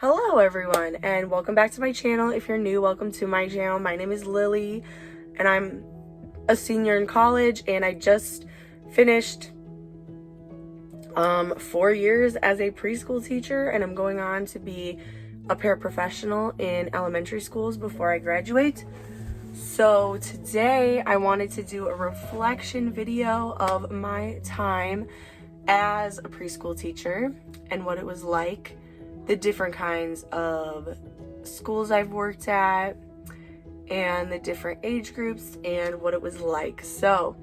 Hello everyone, and welcome back to my channel. If you're new, welcome to my channel. My name is Lily and I'm a senior in college, and I just finished 4 years as a preschool teacher, and I'm going on to be a paraprofessional in elementary schools before I graduate. So today I wanted to do a reflection video of my time as a preschool teacher and what it was like, the different kinds of schools I've worked at, and the different age groups and what it was like. So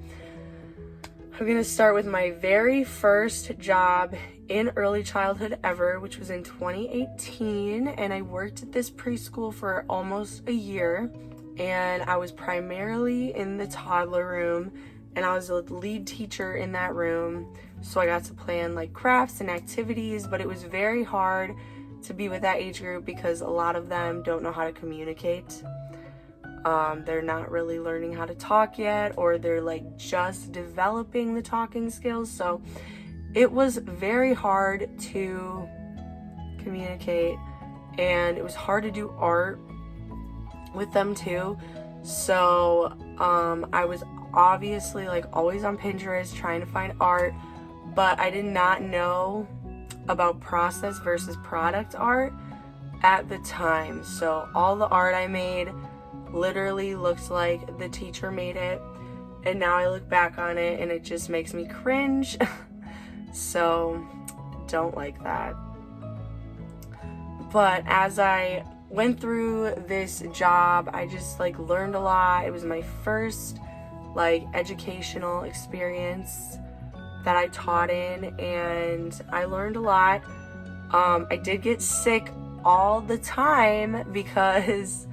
I'm gonna start with my very first job in early childhood ever, which was in 2018, and I worked at this preschool for almost a year, and I was primarily in the toddler room, and I was a lead teacher in that room. So I got to plan like crafts and activities, but it was very hard to be with that age group because a lot of them don't know how to communicate. They're not really learning how to talk yet, or they're like just developing the talking skills. So it was very hard to communicate, and it was hard to do art with them too. So I was obviously like always on Pinterest trying to find art, but I did not know about process versus product art at the time. So all the art I made literally looks like the teacher made it, and now I look back on it and it just makes me cringe. So don't like that. But as I went through this job, I just like learned a lot. It was my first like educational experience that I taught in, and I learned a lot. I did get sick all the time because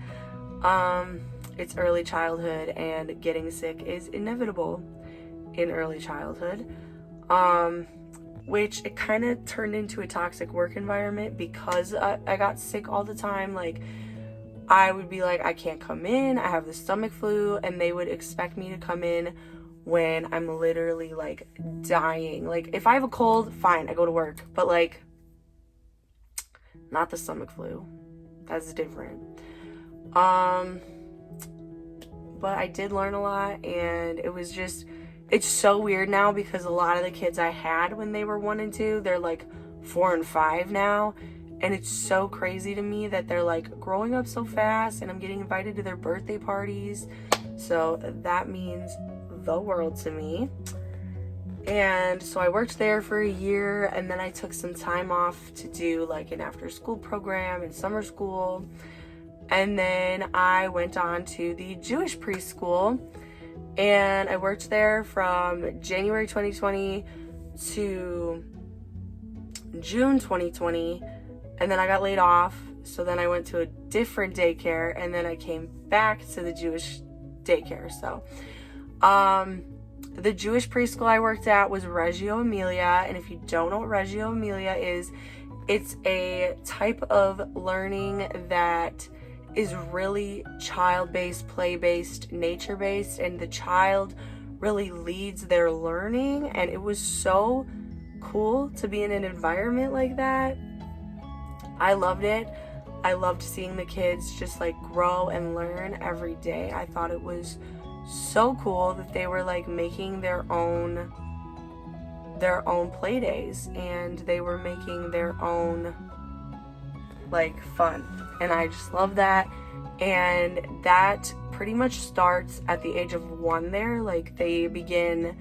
it's early childhood and getting sick is inevitable in early childhood, which it kind of turned into a toxic work environment because I got sick all the time. Like I would be like, I can't come in, I have the stomach flu, and they would expect me to come in when I'm literally like dying. Like if I have a cold, fine, I go to work, but like not the stomach flu. That's different. But I did learn a lot, and it's so weird now because a lot of the kids I had when they were 1 and 2, they're like 4 and 5 now, and it's so crazy to me that they're like growing up so fast, and I'm getting invited to their birthday parties. So that means the world to me. And so I worked there for a year, and then I took some time off to do like an after school program in summer school, and then I went on to the Jewish preschool, and I worked there from January 2020 to June 2020, and then I got laid off. So then I went to a different daycare, and then I came back to the Jewish daycare. So the Jewish preschool I worked at was Reggio, Emilia, and if you don't know what Reggio, Emilia is, it's a type of learning that is really child-based, play-based, nature-based, and the child really leads their learning, and it was so cool to be in an environment like that. I loved it. I loved seeing the kids just like grow and learn every day. I thought it was so cool that they were like making their own play days, and they were making their own like fun, and I just love that. And that pretty much starts at the age of 1 there. Like they begin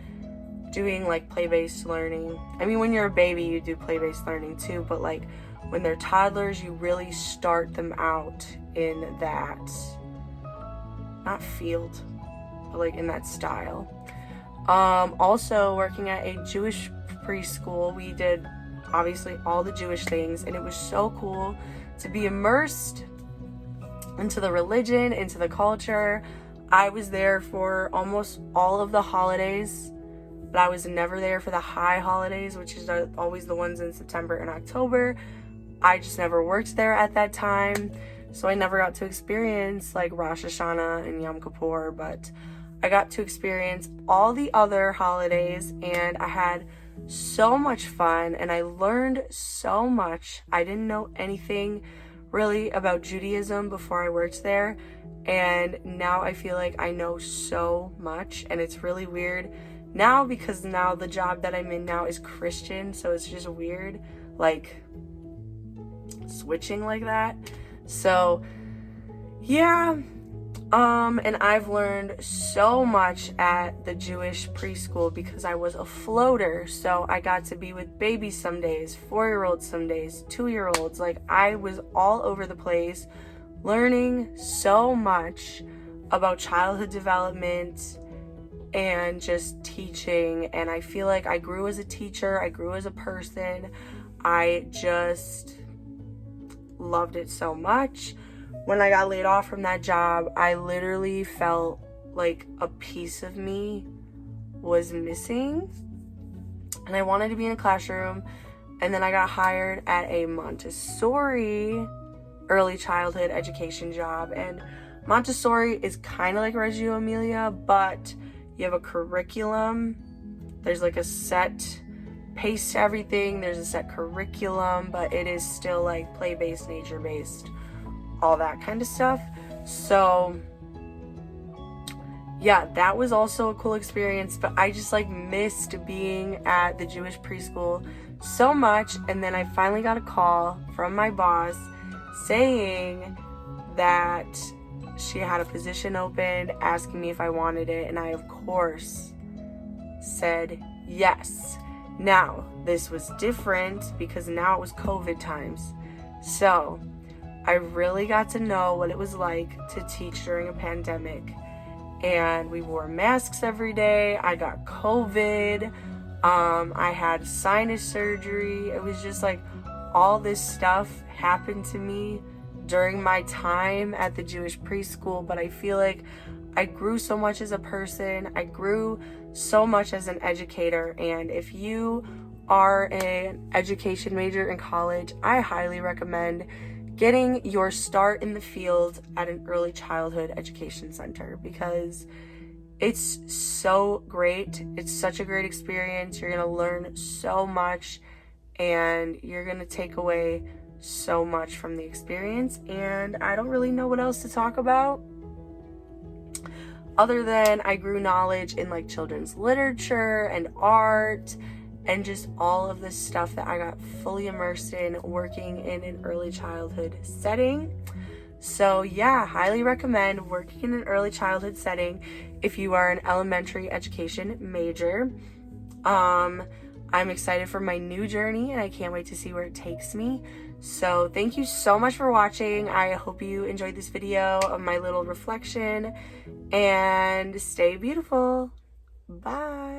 doing like play-based learning. I mean, when you're a baby you do play-based learning too, but like when they're toddlers you really start them out in that, not field, but like in that style. Also working at a Jewish preschool, we did obviously all the Jewish things, and it was so cool to be immersed into the religion, into the culture. I was there for almost all of the holidays, but I was never there for the high holidays, which is always the ones in September and October. I just never worked there at that time, so I never got to experience like Rosh Hashanah and Yom Kippur, but I got to experience all the other holidays, and I had so much fun and I learned so much. I didn't know anything really about Judaism before I worked there, and now I feel like I know so much, and it's really weird now because now the job that I'm in now is Christian, so it's just weird like switching like that. So yeah, and I've learned so much at the Jewish preschool because I was a floater. So I got to be with babies some days, 4-year-olds some days, 2-year-olds. Like, I was all over the place learning so much about childhood development and just teaching. And I feel like I grew as a teacher, I grew as a person. I just loved it so much. When I got laid off from that job, I literally felt like a piece of me was missing. And I wanted to be in a classroom. And then I got hired at a Montessori early childhood education job. And Montessori is kind of like Reggio Emilia, but you have a curriculum. There's like a set pace to everything. There's a set curriculum, but it is still like play-based, nature-based, all that kind of stuff. So yeah, that was also a cool experience, but I just like missed being at the Jewish preschool so much. And then I finally got a call from my boss saying that she had a position opened, asking me if I wanted it, and I of course said yes. Now, this was different because now it was COVID times. So I really got to know what it was like to teach during a pandemic. And we wore masks every day. I got COVID. I had sinus surgery. It was just like all this stuff happened to me during my time at the Jewish preschool. But I feel like I grew so much as a person. I grew so much as an educator. And if you are an education major in college, I highly recommend getting your start in the field at an early childhood education center because it's so great. It's such a great experience. You're going to learn so much and you're going to take away so much from the experience. And I don't really know what else to talk about other than I grew knowledge in like children's literature and art and just all of this stuff that I got fully immersed in working in an early childhood setting. So yeah, highly recommend working in an early childhood setting if you are an elementary education major. I'm excited for my new journey and I can't wait to see where it takes me. So thank you so much for watching. I hope you enjoyed this video of my little reflection, and stay beautiful. Bye.